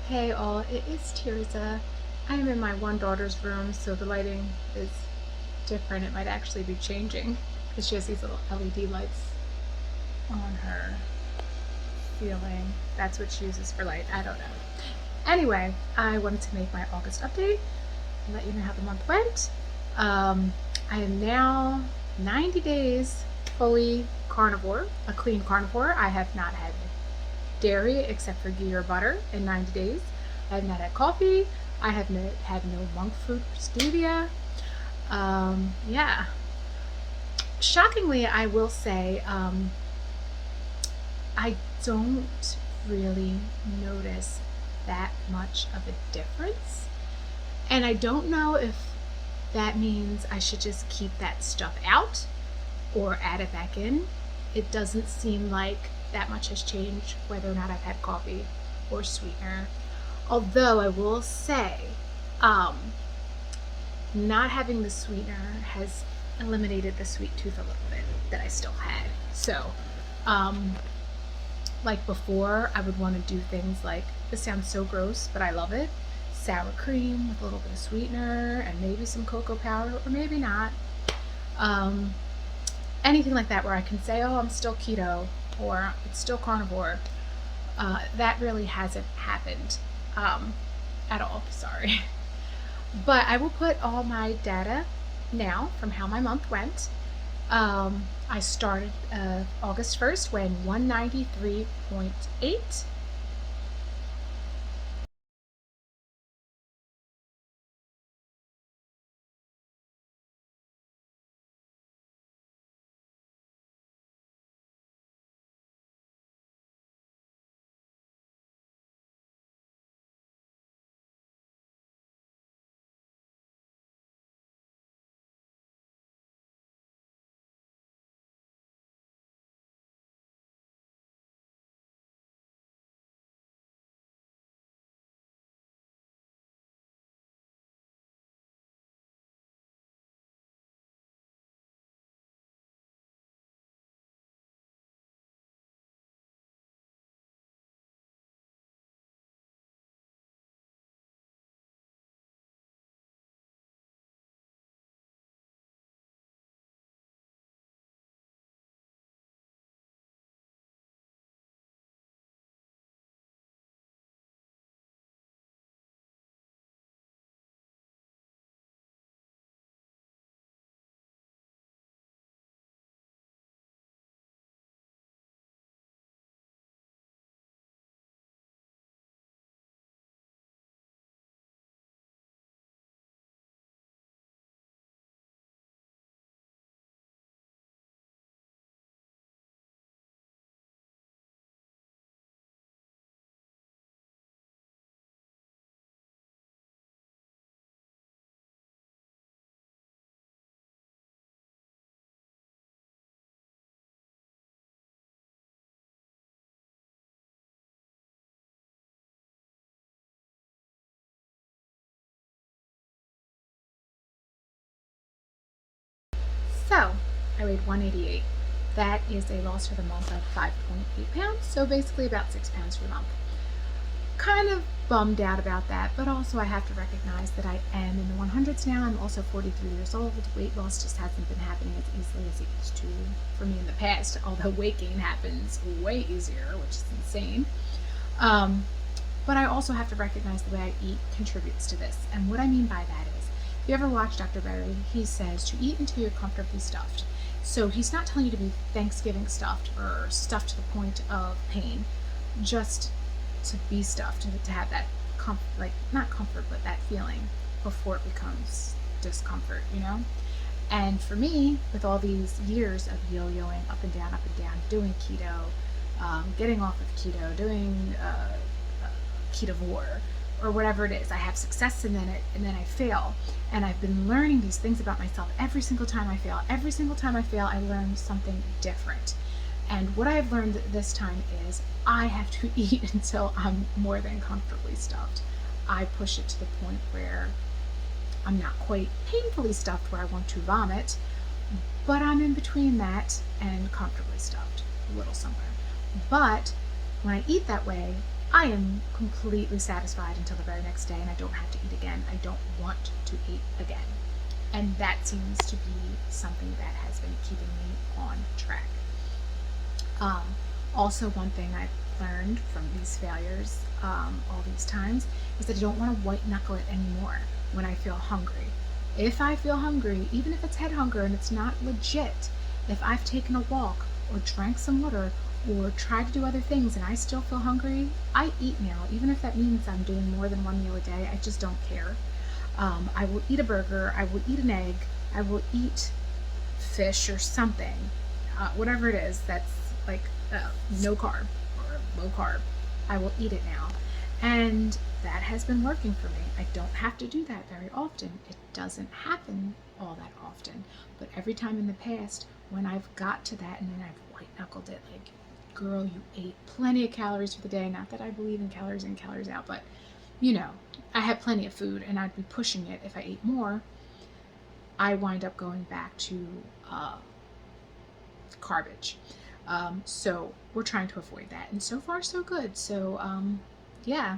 Hey all, it is Tirza. I am in my one daughter's room, so the lighting is different. It might actually be changing because she has these little LED lights on her ceiling. That's what she uses for light. I don't know. Anyway, I wanted to make my August update and let you know how the month went. I am now 90 days fully carnivore, a clean carnivore. I have not had dairy except for ghee or butter in 90 days. I have not had coffee. I have had no monk fruit or stevia. Yeah. Shockingly, I will say I don't really notice that much of a difference. And I don't know if that means I should just keep that stuff out or add it back in. It doesn't seem like that much has changed whether or not I've had coffee or sweetener. Although I will say, not having the sweetener has eliminated the sweet tooth a little bit that I still had. So, like before, I would want to do things like, this sounds so gross, but I love it, sour cream with a little bit of sweetener and maybe some cocoa powder, or maybe not. Anything like that where I can say, oh, I'm still keto or it's still carnivore. That really hasn't happened at all, sorry. But I will put all my data now from how my month went. I started August 1st weighing 193.8. So I weighed 188. That is a loss for the month of 5.8 pounds, so basically about 6 pounds for the month. Kind of bummed out about that, but also I have to recognize that I am in the 100s now. I'm also 43 years old. Weight loss just hasn't been happening as easily as it used to for me in the past, although weight gain happens way easier, which is insane. But I also have to recognize the way I eat contributes to this. And what I mean by that is, if you ever watch Dr. Berry, he says to eat until you're comfortably stuffed. So he's not telling you to be Thanksgiving stuffed or stuffed to the point of pain, just to be stuffed and to have that like not comfort, but that feeling before it becomes discomfort, you know? And for me, with all these years of yo-yoing up and down, doing keto, getting off of keto, doing Carnivore or whatever it is, I have success and then I fail, and I've been learning these things about myself every single time I fail. Every single time I fail, I learn something different. And what I've learned this time is I have to eat until I'm more than comfortably stuffed. I push it to the point where I'm not quite painfully stuffed where I want to vomit, but I'm in between that and comfortably stuffed, a little somewhere. But when I eat that way, I am completely satisfied until the very next day and I don't have to eat again. I don't want to eat again. And that seems to be something that has been keeping me on track. Um, Also, one thing I've learned from these failures all these times is that I don't want to white knuckle it anymore when I feel hungry. If I feel hungry, even if it's head hunger and it's not legit, if I've taken a walk or drank some water or tried to do other things and I still feel hungry, I eat now, even if that means I'm doing more than one meal a day. I just don't care. I will eat a burger, I will eat an egg, I will eat fish or something, whatever it is that's like no carb or low carb. I will eat it now. And that has been working for me. I don't have to do that very often. It doesn't happen all that often. But every time in the past, when I've got to that and then I've white knuckled it, like, girl, you ate plenty of calories for the day. Not that I believe in calories in, calories out, but you know, I had plenty of food and I'd be pushing it if I ate more. I wind up going back to garbage. So we're trying to avoid that. And so far, so good. So, yeah.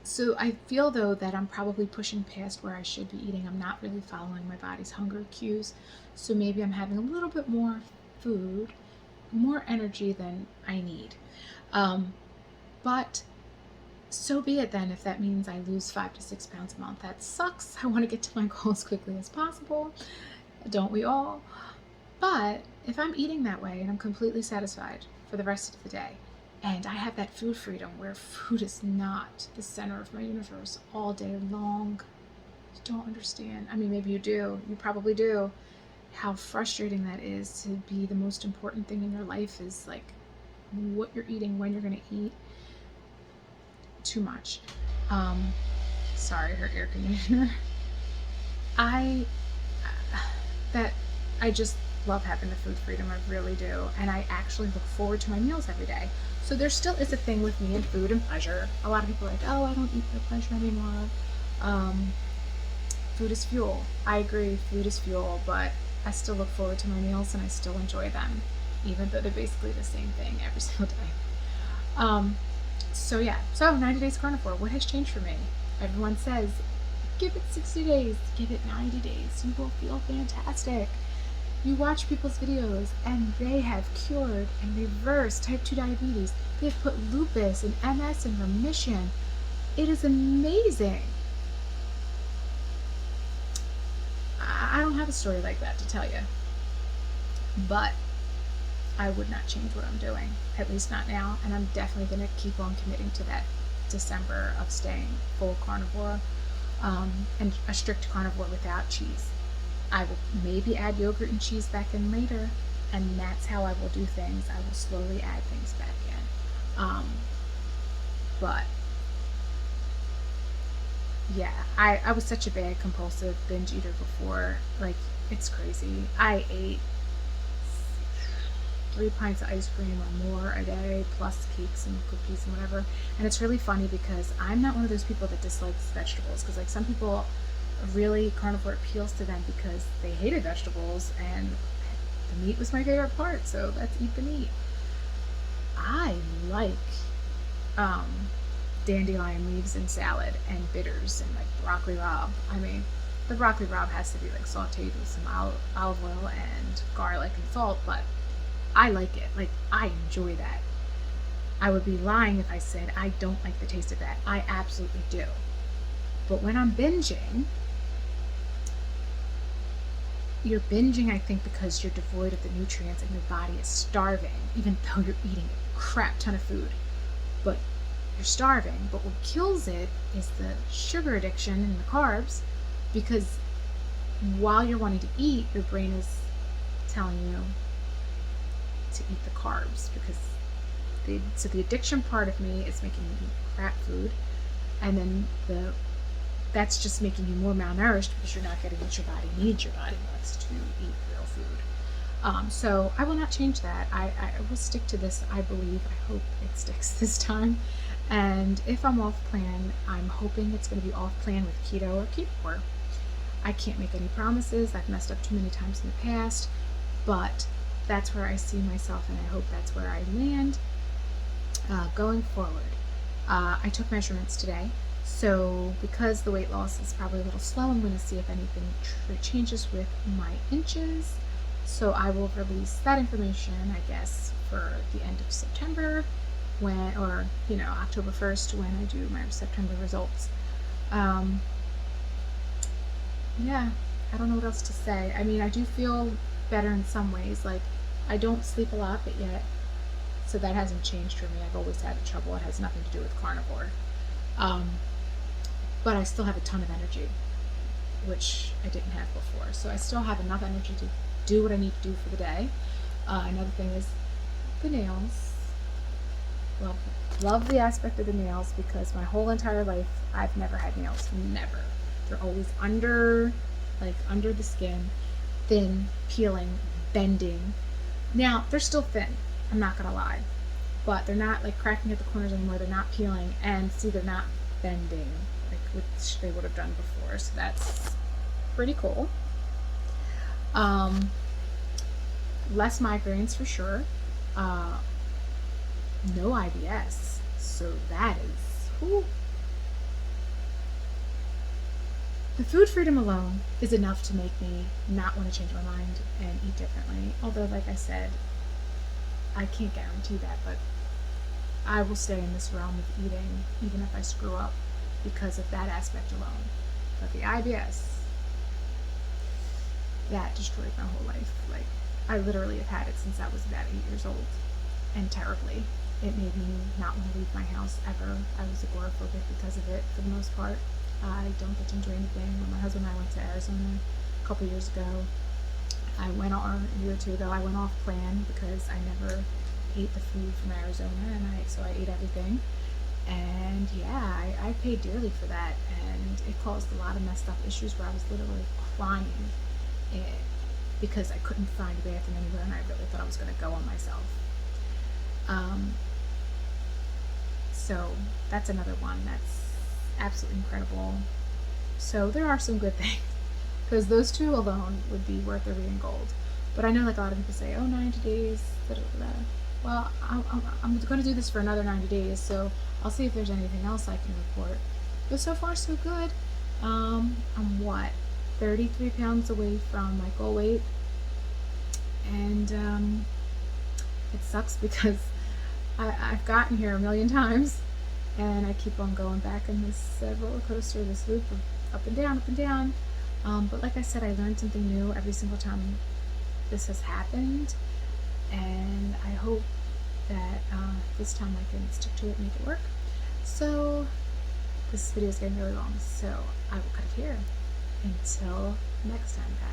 So I feel though that I'm probably pushing past where I should be eating. I'm not really following my body's hunger cues. So maybe I'm having a little bit more food, more energy than I need. But so be it then if that means I lose 5 to 6 pounds a month. That sucks. I want to get to my goal as quickly as possible. Don't we all? But if I'm eating that way and I'm completely satisfied for the rest of the day, and I have that food freedom where food is not the center of my universe all day long, you don't understand. I mean, maybe you do. You probably do. How frustrating that is to be the most important thing in your life is like what you're eating, when you're going to eat. Too much. Sorry, her air conditioner. I just love having the food freedom. I really do. And I actually look forward to my meals every day. So there still is a thing with me and food and pleasure. A lot of people are like, oh, I don't eat for pleasure anymore. Food is fuel. I agree, food is fuel, but I still look forward to my meals and I still enjoy them, even though they're basically the same thing every single day. So yeah, so 90 days carnivore, what has changed for me? Everyone says, give it 60 days, give it 90 days, you will feel fantastic. You watch people's videos and they have cured and reversed type 2 diabetes. They've put lupus and MS in remission. It is amazing. I don't have a story like that to tell you, but I would not change what I'm doing, at least not now, and I'm definitely going to keep on committing to that December of staying full carnivore, and a strict carnivore without cheese. I will maybe add yogurt and cheese back in later, and that's how I will do things. I will slowly add things back in. But yeah, I was such a bad compulsive binge eater before. Like, it's crazy. I ate 3 pints of ice cream or more a day, plus cakes and cookies and whatever. And it's really funny because I'm not one of those people that dislikes vegetables, because like some people really, carnivore appeals to them because they hated vegetables and the meat was my favorite part, so let's eat the meat. I like dandelion leaves in salad and bitters and like broccoli rabe. I mean, the broccoli rabe has to be like sauteed with some olive oil and garlic and salt, but I like it. Like, I enjoy that. I would be lying if I said I don't like the taste of that. I absolutely do. But when I'm binging, you're binging, I think, because you're devoid of the nutrients and your body is starving, even though you're eating a crap ton of food. But you're starving. But what kills it is the sugar addiction and the carbs, because while you're wanting to eat, your brain is telling you to eat the carbs, because the addiction part of me is making me eat crap food, and then that's just making you more malnourished because you're not getting what your body needs. Your body wants to eat real food. So I will not change that. I will stick to this. I believe, I hope it sticks this time. And if I'm off plan, I'm hoping it's going to be off plan with keto or carnivore. I can't make any promises. I've messed up too many times in the past, but that's where I see myself, and I hope that's where I land. Going forward, I took measurements today. So because the weight loss is probably a little slow, I'm going to see if anything changes with my inches. So I will release that information, I guess, for the end of September, when, or October 1st, when I do my September results. Um, yeah, I don't know what else to say. I mean, I do feel better in some ways. Like, I don't sleep a lot, but yet, so that hasn't changed for me. I've always had trouble. It has nothing to do with carnivore. Um, but I still have a ton of energy, which I didn't have before. So I still have enough energy to do what I need to do for the day. Another thing is the nails. Love the aspect of the nails, because my whole entire life I've never had nails. Never. They're always under the skin, thin, peeling, bending. Now they're still thin, I'm not gonna lie, but they're not like cracking at the corners anymore. They're not peeling, and see, they're not bending like which they would have done before. So that's pretty cool. Less migraines for sure. No IBS, so that is, whew. The food freedom alone is enough to make me not want to change my mind and eat differently. Although, like I said, I can't guarantee that, but I will stay in this realm of eating even if I screw up because of that aspect alone. But the IBS, that destroyed my whole life. Like, I literally have had it since I was about 8 years old, and terribly. It made me not want to leave my house ever. I was agoraphobic because of it for the most part. I don't get to enjoy anything. When my husband and I went to Arizona a couple years ago, a year or two ago, I went off plan because I never ate the food from Arizona, and so I ate everything. And yeah, I paid dearly for that, and it caused a lot of messed up issues where I was literally crying because I couldn't find a bathroom anywhere, and I really thought I was going to go on myself. So that's another one that's absolutely incredible. So there are some good things, because those two alone would be worth their weight in gold. But I know, like, a lot of people say, oh, 90 days, da, da, da. Well, I'm going to do this for another 90 days, so I'll see if there's anything else I can report. But so far, so good. I'm 33 pounds away from my goal weight, and it sucks because I've gotten here a million times, and I keep on going back in this roller coaster, this loop of up and down, up and down. But like I said, I learned something new every single time this has happened, and I hope that this time I can stick to it and make it work. So this video is getting really long, so I will cut it here. Until next time, guys.